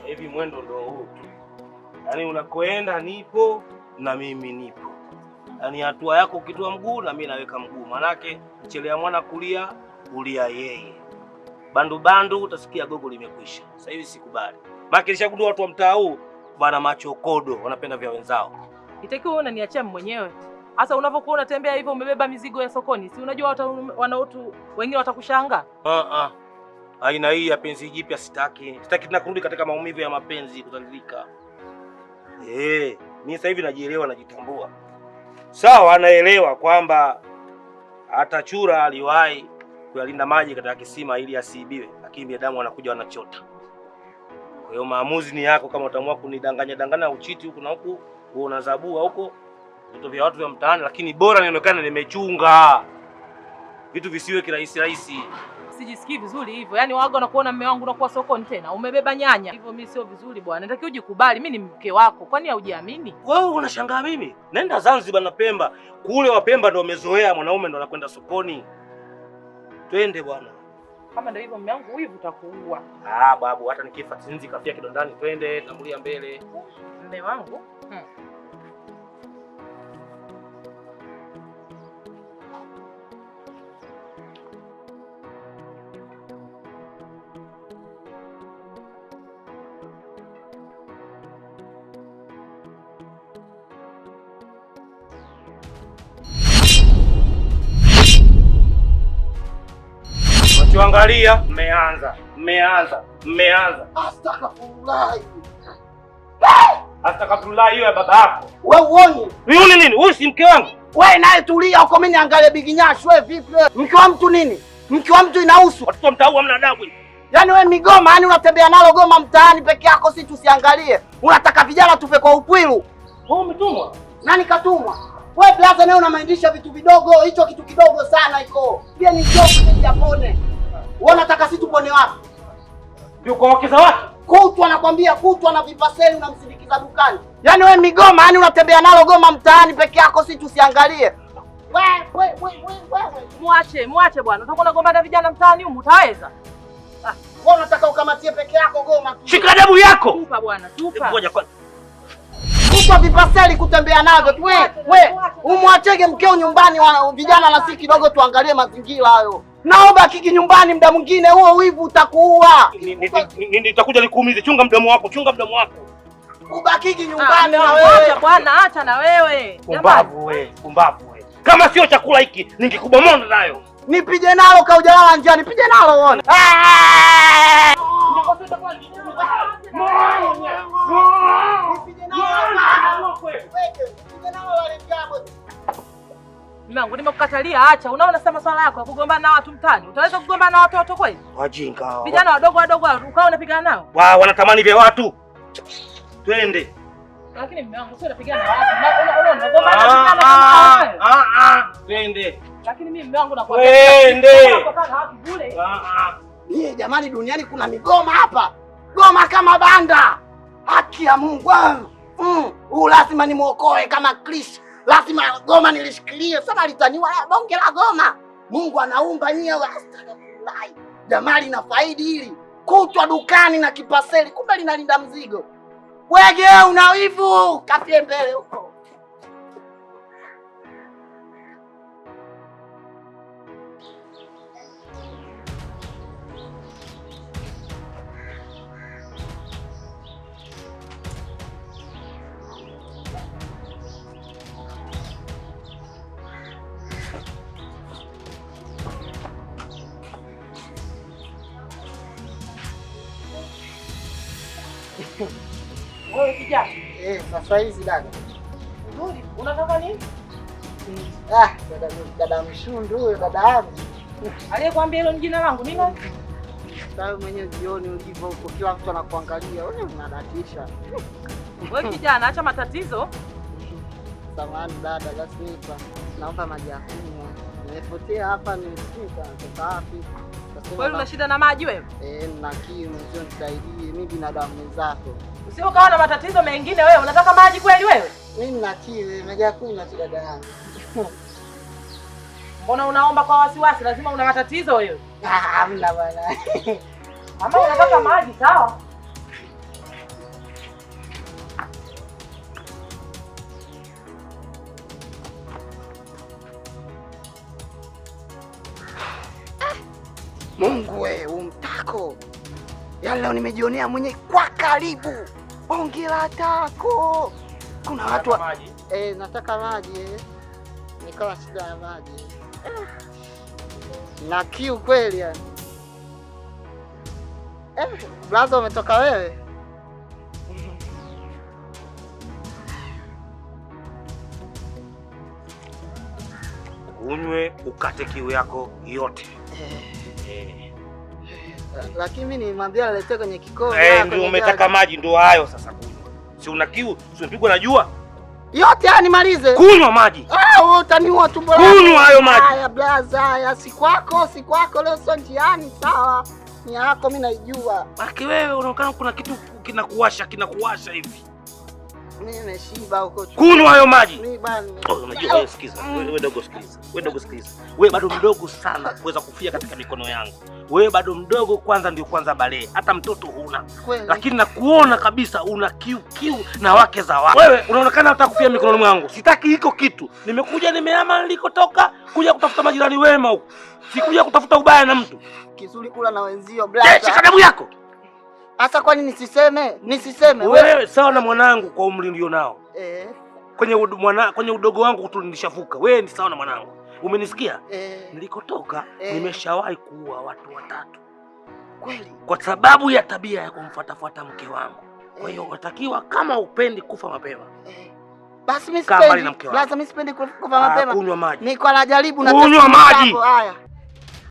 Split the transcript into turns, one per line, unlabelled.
Hivi mwendo ndio huu. Yaani unakoenda nipo na mimi nipo. Yaani hatua yako ukitoa mguu na mimi naweka mguu. Manake mchelea mwana kulia, kulia yeye. Bandu utasikia gogo limekwisha. Sasa hivi sikubali. Maana nilishagundua watu wa mtaa huu bana machokodo wanapenda vya wenzao.
Itakiwa wewe unaniachia mwenyewe. Sasa unapokuwa unatembea hivyo umebeba mizigo ya sokoni, si unajua watu wengine watakushangaa?
Aina hii ya penzi jipya sitaki. Sitaki tena kurudi katika maumivu ya mapenzi kudhalilika. Mimi sasa hivi najielewa, najitambua. Sawa, anaelewa kwamba hata chura aliwahi kuyalinda maji katika kisima ili asiibiwe, lakini binadamu wanakuja wanachota. Kwa hiyo maamuzi ni yako, kama utaamua kunidanganya uchiti huku na huku, wewe unazabua huko vitu vya watu vya mtaani, lakini bora nionekane nimechunga. Vitu visiwe kirahisi.
Sijisikii vizuri hivyo. Yaani waga unakuona mume wangu unakuwa sokoni tena umebeba nyanya. Hivyo mimi sio vizuri bwana. Natakiwa ujikubali, mimi ni mke wako. Kwani haujiamini?
Wewe unashangaa mimi? Nenda Zanzibar na Pemba. Kule wa Pemba ndio wamezoea mwanaume ndio anakwenda sokoni. Twende bwana.
Kama ndio hivyo mume wangu hivi utakuua.
Babu, hata nikifa sinzi kafia kidondani. Twende, tangulia mbele.
Mume wangu?
Angalia, mmeanza. Astaghfirullah hiyo ya baba yako.
Wewe uone.
Yule nini? Huyu si mke wangu.
Wewe naye tulia huko, mimi niangalie biginyashi. Wewe vipi wewe? Mke wa mtu nini? Mke wa mtu inahusu.
Watoto mtaa hamna adabu.
Yaani wewe migoma, yani unatembea nalo goma mtaani peke yako, si tusiangalie. Unataka vijana tufe kwa upwilu.
Wewe umetumwa?
Nani katumwa? Wewe blaza naye unamaindisha vitu vidogo, hicho kitu kidogo sana iko. Pia ni joke Japone. Wewe unataka sisi tupone wapi?
Ndio kwa wake za watu.
Kutwa anakwambia kutwa na vipaseli unamsindikiza dukani. Yaani wewe migoma, yani unatembea nalo goma mtaani peke yako, si tusiangalie. Wewe.
Muache bwana. Utakuwa unagombana vijana mtaani humu utaweza?
Wewe unataka ukamatie peke yako goma tu.
Shika adabu yako.
Tupa bwana, tupa.
Ngoja kwanza.
Kutwa vipaseli kutembea navyo. Wewe umwachege mkeo nyumbani wa vijana na si kidogo tuangalie mazingira hayo. Naomba kiki nyumbani muda mwingine, huo wivu utakuua.
Nitakuja nikuumize. Chunga mdomo wako.
Ubakiki nyumbani na wewe.
Bwana acha na wewe.
Pumbavu wewe. Kama sio chakula hiki ningekubomonda nayo.
Nipige nalo kaujalala njiani, pige nalo uone.
Mwanangu nimekukatalia, acha. Unaona sasa masuala yako ya kugombana na watu mtaani. Utaweza kugombana na watoto kweli?
Wajinga.
Vijana wadogo ukao unapigana nao?
Wanatamani vya watu. Twende.
Lakini mume wangu sio unapigana na watu. Unagombana na vijana kama hao.
Twende.
Lakini mimi mume wangu nakwambia.
Twende.
Jamani, duniani kuna migoma hapa. Goma kama banda. Haki ya Mungu. Lazima nimuokoe kama Kristo. Lazima goma nilishikilie. Sasa litaniwa bonge la goma. Mungu anaumba nyewe. Astaghfirullah. Jamali na faidi hili. Kutwa dukani na kipaseli, kumbe linalinda mzigo. Wege una wivu, kafie mbele huko.
Wewe kijana.
Sasa hizi dada.
Nzuri. Unataka nini?
Dada mshundu huyo dada yangu.
Aliyekwambia hilo jina langu nini?
Sasa mwenyewe jioni ulivyo huko kila mtu anakuangalia. Wewe unadatisha.
Wewe kijana, acha matatizo.
Samahani dada, lazima naomba maji ya kunywa. Nimepotea hapa nimefika. Sasa wapi?
Wewe una shida na maji wewe?
Nina kiu, mzee nisaidie. Mimi binadamu mwenzako.
Usio kawa na matatizo mengine wewe. Unataka maji kweli wewe?
Mimi nina kiu, maji ya kunywa tu dada yangu.
Mbona unaomba kwa wasiwasi? Lazima una matatizo wewe.
Hamna bwana.
Mama unataka maji sawa?
tako. Yaani leo nimejionea mwenye kwa karibu. Bonge la tako. Kuna watu
maji.
Nataka maji Nikawa shida ya maji. Na kiu kweli yani. Blaza umetoka wewe?
Unywe ukate kiu yako yote.
Lakini mimi nimwambia alete kwenye kikombe.
Ndio umetaka maji ndio hayo sasa kunywa. Si una kiu, si unapigwa na jua?
Yote haya nimalize.
Kunywa maji.
Wewe utaniua tumbo lako.
Kunywa hayo maji.
Haya blaza, haya si kwako leo sio njiani sawa. Ni yako mimi naijua.
Maki wewe unaonekana kuna kitu kinakuwasha hivi.
Mimi nimeshiba huko.
Kunywa hayo maji.
Mimi bana.
Unajua wewe sikiza. Wewe dogo sikiliza. Wewe bado mdogo sana kuweza kufia katika mikono yangu. Wewe bado mdogo, kwanza ndio kwanza balee. Hata mtoto huna. Lakini nakuona kabisa una kiu na wake za watu. Wewe unaonekana unataka kufia mikononi mwangu. Sitaki hiko kitu. Nimekuja nimehama nilikotoka kuja kutafuta majirani wema huko. Sikuja kutafuta ubaya na mtu.
Kizuri kula na wenzio blaza.
Shika damu yako.
Asa kwani nisiseme?
Wewe sawa na mwanangu kwa umri ndio nao. Kwenye udogo wangu tulishavuka. Wewe ni sawa na mwanangu. Umenisikia? Nilikotoka nimeshawahi kuua watu 3.
Kweli?
Kwa sababu ya tabia ya kumfuatafuata mke wangu. Kwa hiyo unatakiwa kama upendi kufa mapema.
Basi mimi sipendi. Lazima mimi sipendi kufa mapema.
Kunywa maji.
Niko najaribu na
kunywa maji.
Haya.